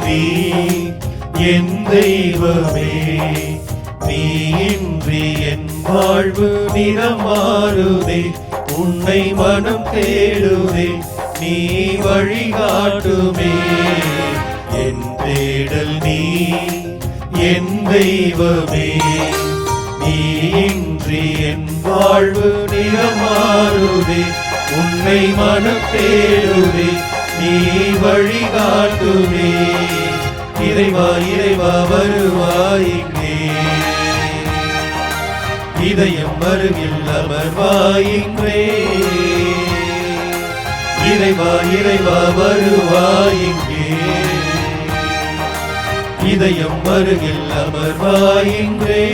நீ என் தெய்வமே. நீ இன்றி என் வாழ்வு நிறம் மாறுதே. உன்னை மனம் தேடுதே. நீ வழிகாட்டுமே. என் தேடல் நீ என் தெய்வமே. நீ இன்றி என் வாழ்வு நிறம் மாறுதே. உன்னை மனம் தேடுதே. நீ வழிகாட்டுமே. இறைவா இறைவா வருவாயிங்கே. இதயம் அருகில் அமர்வாயின்றே. இறைவா இறைவா வருவாயிங்கே. இதயம் அருகில் அமர்வாயின்றே.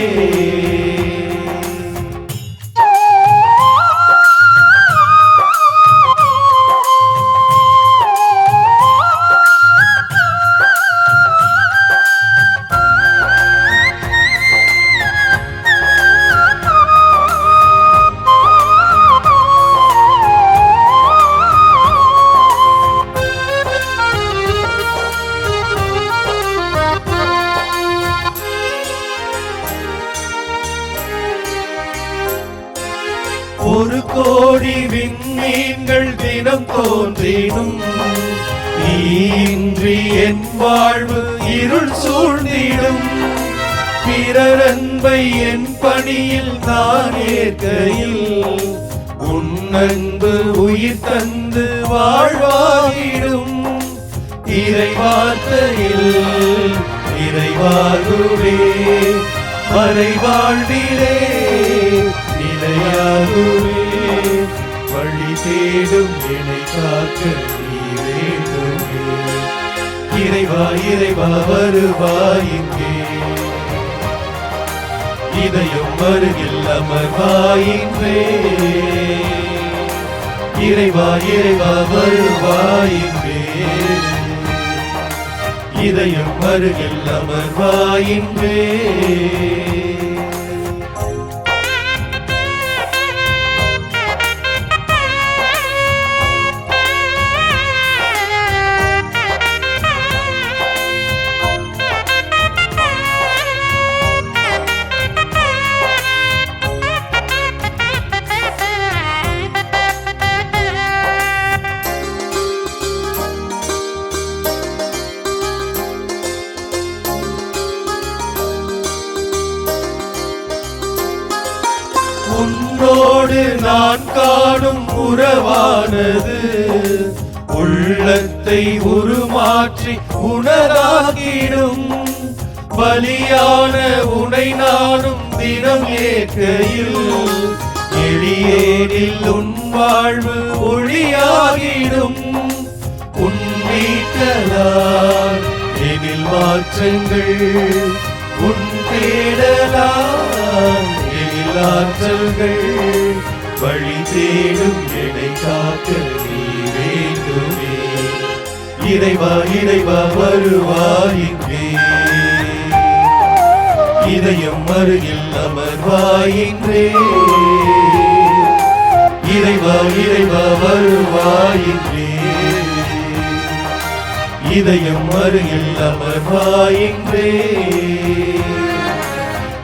ஒரு கோடி விண்மீன்கள் தினம் தோன்றினும் நீ இன்றி என் வாழ்வு இருள் சூழ்ந்திடும். பிறர் அன்பை என் பணியில் நான் ஏற்கையில் உன் அன்பு உயிர் தந்து வாழ்வாகிடும். இறை வார்த்தையில் நிறைவாகுவே. மறை வாழ்விலே நிலையாகுவே. வழி தேடும் என்னை காக்க நீ வேண்டுமே. இறைவா இறைவா வருவாயிங்கே. இதயம் அருகில் அமர்வாயின்றே. இறைவா இறைவா வருவாயிங்கே. இதயம் அருகில் அமர்வாயின்றே. உன்னோடு நான் காணும் உறவானது உள்ளத்தை உருமாற்றி உணராகிடும். பலியான உனை நானும் தினம் ஏற்கையில் எளியேனில் உன் வாழ்வு ஒளியாகிடும். உன் நீட்டலால் எனில் மாற்றங்கள். உன் தேடலால் ஆற்றல்கள். வழி தேடும் என்னை காக்க நீ வேண்டுமே. இறைவா இறைவா வருவாயிங்கே. இதயம் அருகில் அமர்வாயின்றே. இறைவா இறைவா வருவாயின்றே. இதயம் அருகில் அமர்வாயின்றே.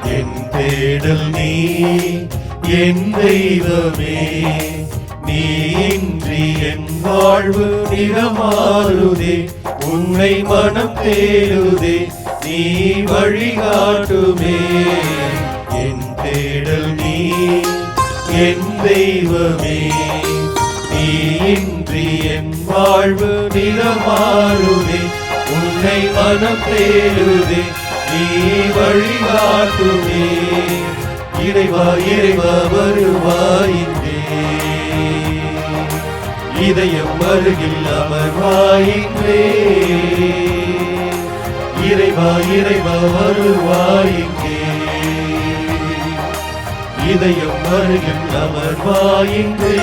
என் தேடல் நீ என் தெய்வமே. நீ இன்றி என் வாழ்வு நிறமாறுதே. உன்னை மனம் தேடுதே. நீ வழிகாட்டுமே. என் தேடல் நீ என் தெய்வமே. நீ இன்றி என் வாழ்வு நிறமாறுதே. உன்னை மனம் தேடுதே. நீ வழிகாட்டுமே. இறைவா இறைவா வருவாயின்றே. இதயம் அருகில் அமர்வாயின்றே. இறைவா இறைவா வருவாயிங்கே. இதயம் அருகில் அமர்வாயின்றே.